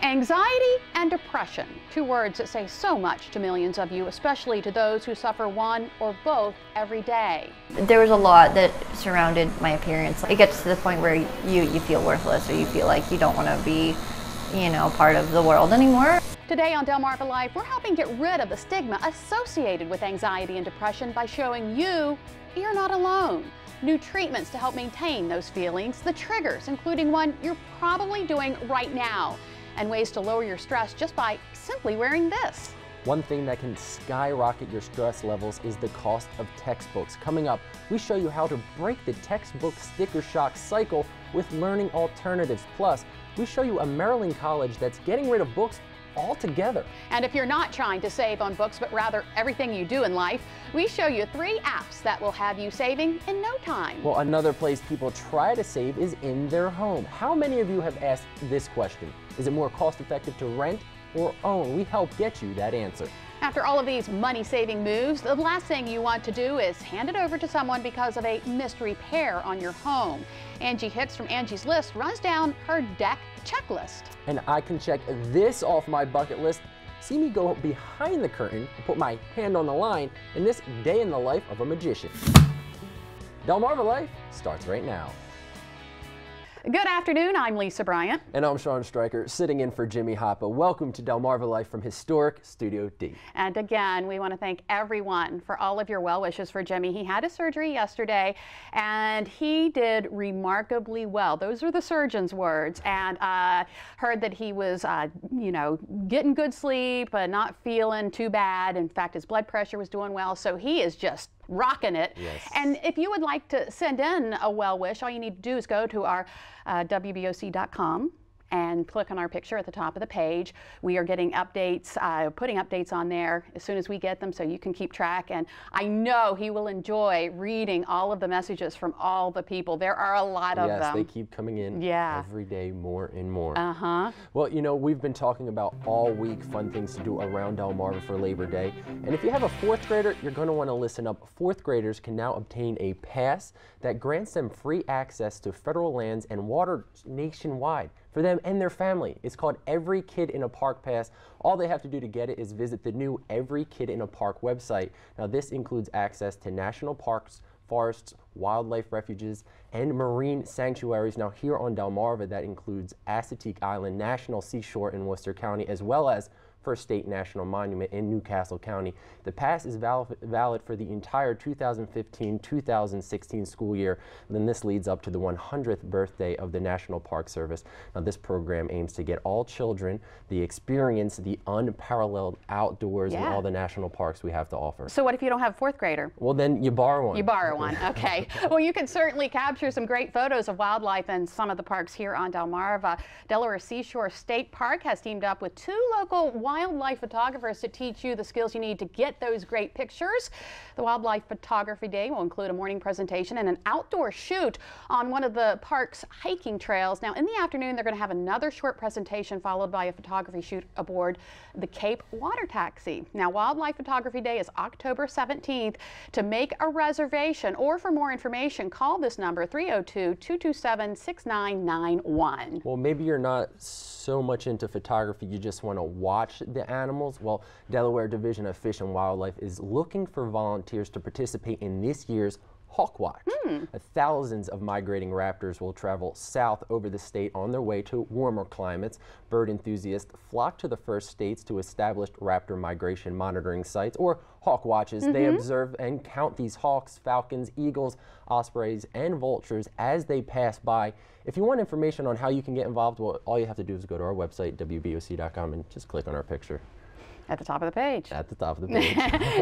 Anxiety and depression, two words that say so much to millions of you, especially to those who suffer one or both every day. There was a lot that surrounded my appearance. It gets to the point where you feel worthless, or you feel like you don't want to be, part of the world anymore. Today on Delmarva Life, we're helping get rid of the stigma associated with anxiety and depression by showing you're not alone. New treatments to help maintain those feelings, the triggers, including one you're probably doing right now, and ways to lower your stress just by simply wearing this. One thing that can skyrocket your stress levels is the cost of textbooks. Coming up, we show you how to break the textbook sticker shock cycle with learning alternatives. Plus, we show you a Maryland college that's getting rid of books altogether. And if you're not trying to save on books, but rather everything you do in life, we show you 3 apps that will have you saving in no time. Well, another place people try to save is in their home. How many of you have asked this question? Is it more cost effective to rent or own? We help get you that answer. After all of these money-saving moves, the last thing you want to do is hand it over to someone because of a missed repair on your home. Angie Hicks from Angie's List runs down her deck checklist. And I can check this off my bucket list. See me go behind the curtain and put my hand on the line in this day in the life of a magician. Delmarva Life starts right now. Good afternoon, I'm Lisa Bryant. And I'm Sean Stryker, sitting in for Jimmy Hoppa. Welcome to Delmarva Life from historic Studio D. And again, we want to thank everyone for all of your well wishes for Jimmy. He had his surgery yesterday, and he did remarkably well. Those are the surgeon's words. And heard that he was, getting good sleep, not feeling too bad. In fact, his blood pressure was doing well, so he is just rocking it. Yes. And if you would like to send in a well wish, all you need to do is go to our WBOC.com and click on our picture at the top of the page. We are getting updates, putting updates on there as soon as we get them, so you can keep track. And I know he will enjoy reading all of the messages from all the people. There are a lot of them. Yes, they keep coming in every day, more and more. Well, we've been talking about all week fun things to do around Delmarva for Labor Day. And if you have a 4th grader, you're going to want to listen up. 4th graders can now obtain a pass that grants them free access to federal lands and water nationwide for them and their family. It's called Every Kid in a Park Pass. All they have to do to get it is visit the new Every Kid in a Park website. Now, this includes access to national parks, forests, wildlife refuges, and marine sanctuaries. Now, here on Delmarva, that includes Assateague Island National Seashore in Worcester County, as well as First State National Monument in Newcastle County. The pass is valid for the entire 2015-2016 school year. And then this leads up to the 100th birthday of the National Park Service. Now, this program aims to get all children the experience, the unparalleled outdoors and all the national parks we have to offer. So what if you don't have a 4th grader? Well, then you borrow one. You borrow one, okay. Well, you can certainly capture some great photos of wildlife in some of the parks here on Delmarva. Delaware Seashore State Park has teamed up with 2 local wildlife photographers to teach you the skills you need to get those great pictures. The Wildlife Photography Day will include a morning presentation and an outdoor shoot on one of the park's hiking trails. Now, in the afternoon, they're going to have another short presentation followed by a photography shoot aboard the Cape Water Taxi. Now, Wildlife Photography Day is October 17th. To make a reservation or for more information, call this number, 302-227-6991. Well, maybe you're not so much into photography, you just want to watch the animals. Well, Delaware Division of Fish and Wildlife is looking for volunteers to participate in this year's Hawk Watch. Thousands of migrating raptors will travel south over the state on their way to warmer climates. Bird enthusiasts flock to the first states to established raptor migration monitoring sites, or Hawk Watches. They observe and count these hawks, falcons, eagles, ospreys, and vultures as they pass by. If you want information on how you can get involved, well, all you have to do is go to our website, WBOC.com, and just click on our picture. At the top of the page. At the top of the page.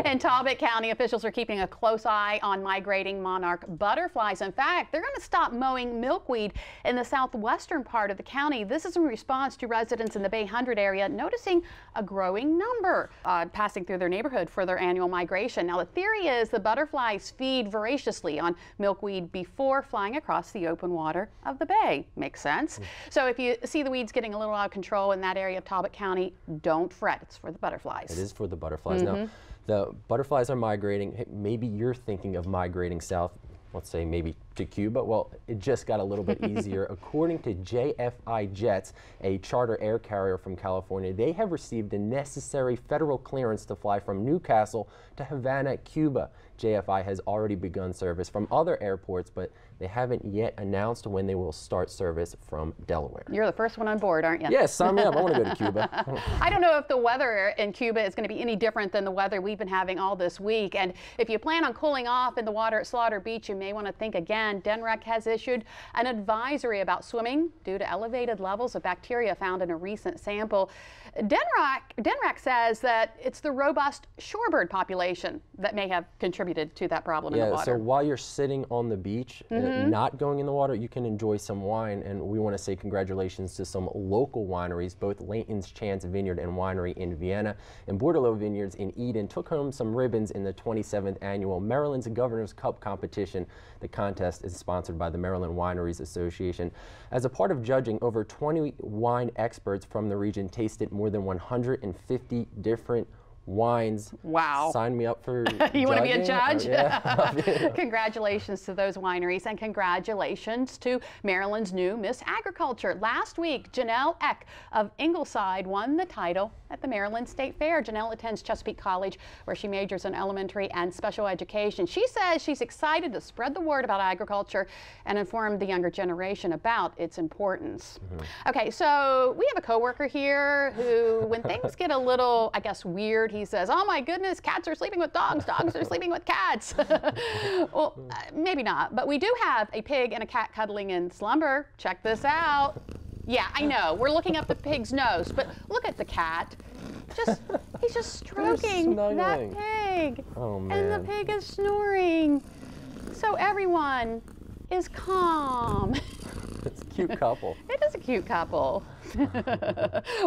In Talbot County, officials are keeping a close eye on migrating monarch butterflies. In fact, they're going to stop mowing milkweed in the southwestern part of the county. This is in response to residents in the Bay 100 area noticing a growing number passing through their neighborhood for their annual migration. Now, the theory is the butterflies feed voraciously on milkweed before flying across the open water of the bay. Makes sense. So if you see the weeds getting a little out of control in that area of Talbot County, don't fret. It's for the butterflies. It is for the butterflies. Now, the butterflies are migrating. Maybe you're thinking of migrating south. Let's say maybe to Cuba? Well, it just got a little bit easier. According to JFI Jets, a charter air carrier from California, they have received the necessary federal clearance to fly from Newcastle to Havana, Cuba. JFI has already begun service from other airports, but they haven't yet announced when they will start service from Delaware. You're the first one on board, aren't you? Yes, sign me up. I want to go to Cuba. I don't know if the weather in Cuba is going to be any different than the weather we've been having all this week. And if you plan on cooling off in the water at Slaughter Beach, you may want to think again. DNREC has issued an advisory about swimming due to elevated levels of bacteria found in a recent sample. DNREC says that it's the robust shorebird population that may have contributed to that problem in the water. So while you're sitting on the beach, not going in the water, you can enjoy some wine. And we want to say congratulations to some local wineries. Both Layton's Chance Vineyard and Winery in Vienna and Bordelot Vineyards in Eden took home some ribbons in the 27th annual Maryland's Governor's Cup competition. The contest is sponsored by the Maryland Wineries Association. As a part of judging, over 20 wine experts from the region tasted more than 150 different wines. Wow. Sign me up for You want to be a judge? Yeah. Congratulations to those wineries, and congratulations to Maryland's new Miss Agriculture. Last week, Janelle Eck of Ingleside won the title at the Maryland State Fair. Janelle attends Chesapeake College, where she majors in elementary and special education. She says she's excited to spread the word about agriculture and inform the younger generation about its importance. Okay, so we have a coworker here who, when things get a little, I guess, weird, he says, "Oh my goodness, cats are sleeping with dogs, dogs are sleeping with cats." Well, maybe not, but we do have a pig and a cat cuddling in slumber. Check this out. Yeah, I know, we're looking up the pig's nose, but look at the cat. He's just stroking that pig. Oh, man. And the pig is snoring. So everyone is calm. It's a cute couple. It is a cute couple.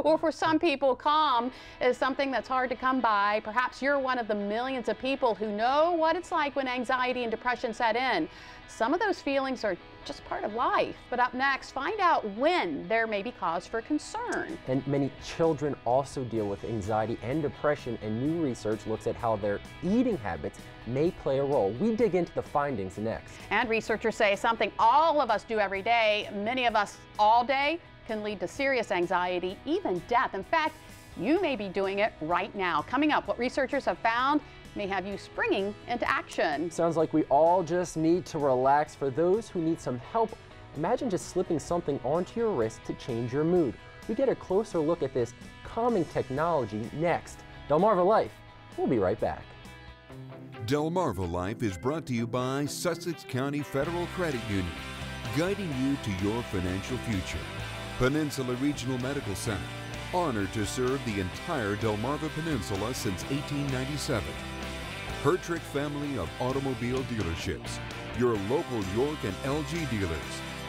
Well, for some people, calm is something that's hard to come by. Perhaps you're one of the millions of people who know what it's like when anxiety and depression set in. Some of those feelings are just part of life. But up next, find out when there may be cause for concern. And many children also deal with anxiety and depression, and new research looks at how their eating habits may play a role. We dig into the findings next. And researchers say something all of us do every day, many of us all day, can lead to serious anxiety, even death. In fact, you may be doing it right now. Coming up, what researchers have found may have you springing into action. Sounds like we all just need to relax. For those who need some help, imagine just slipping something onto your wrist to change your mood. We get a closer look at this calming technology next. Delmarva Life. We'll be right back. Delmarva Life is brought to you by Sussex County Federal Credit Union, guiding you to your financial future. Peninsula Regional Medical Center, honored to serve the entire Delmarva Peninsula since 1897. Hertrick family of automobile dealerships, your local York and LG dealers,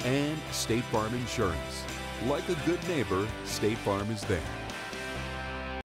and State Farm Insurance. Like a good neighbor, State Farm is there.